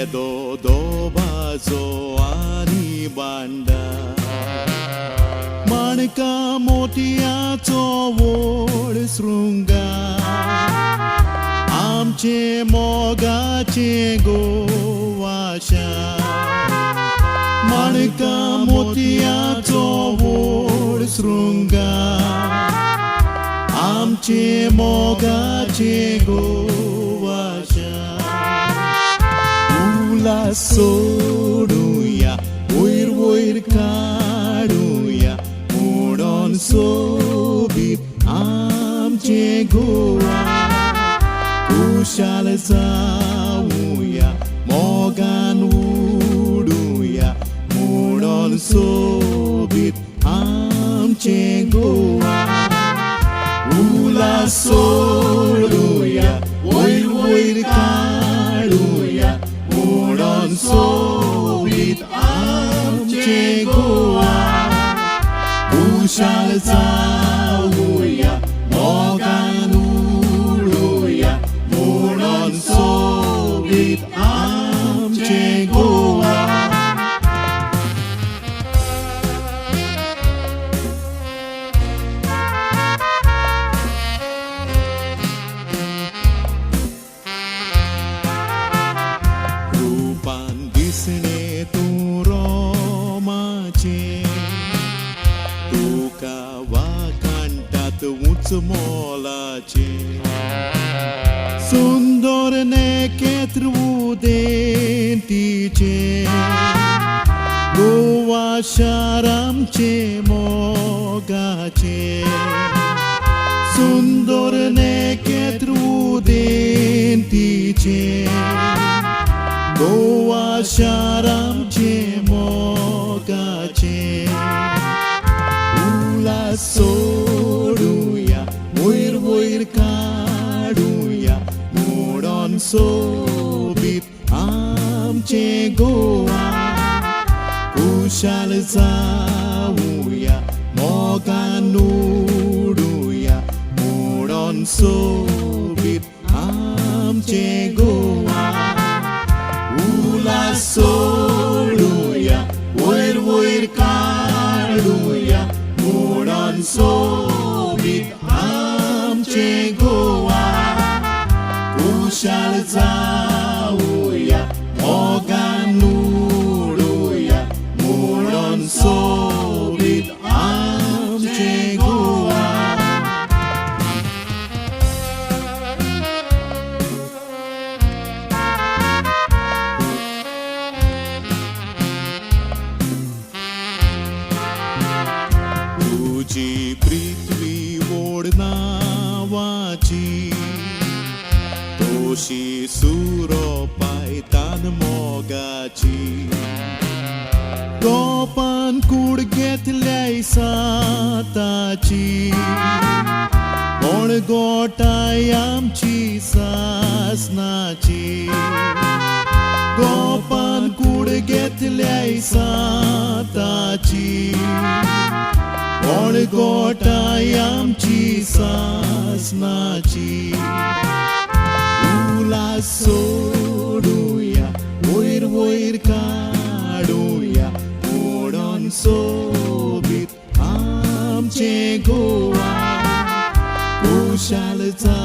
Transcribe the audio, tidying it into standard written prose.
येदो दोबाजो आनी बांडा माणका मोतयाचो व्हड शृंगार आमचे मोगाचे गोवाशा माणका मोतयाचो व्हड शृंगार आमचे मोगाचे गोवाशा उला सोडूया वयर वयर काडूया मोडोन सोबीत आमचे गोवा खुशाल जावूया मोगान उडूया मोडोन सोबीत आमचे गोवा उला सोडूया वयर वयर काडूया मोडोन सोबीत आमचे गोवा खुशाल जावूया मोगान उडूया मोडोन सोबीत आमचे गोवा रूपान दिसणे तूं रोमाचे तुका वाकांटात उंच मोलाचे सुंदर नेकेत्र उदेंतीचे गोवा शार आमचे मोगाचे सुंदर नेकेत्र उदेंतीचे गोवा शार आमचे मोगाचे उला सोडूया वयर वयर काडूया मोडोन सोबीत आमचे गोवा खुशाल जावूया मोगान उडूया मोडोन सोबीत आमचे गोवा उला सोडूया वयर वयर काडूया मोडोन सोबीत आमचे गोवा खुशाल जावूया मोगान उडूया मोडोन सोबीत आमचे गोवा तुजी पृथ्वी व्हड नांवाची तोशी सुरो पायतान मोगाची गोपान कूड घेतल्याय साताची कोण गोटाय आमची सासनाची गोपान कूड घेतल्याय साताची कोण गोटाय आमची सासनाची उला सोडूया वयर वयर काडूया मोडोन सोबीत आमचे गोवा खुशाल जा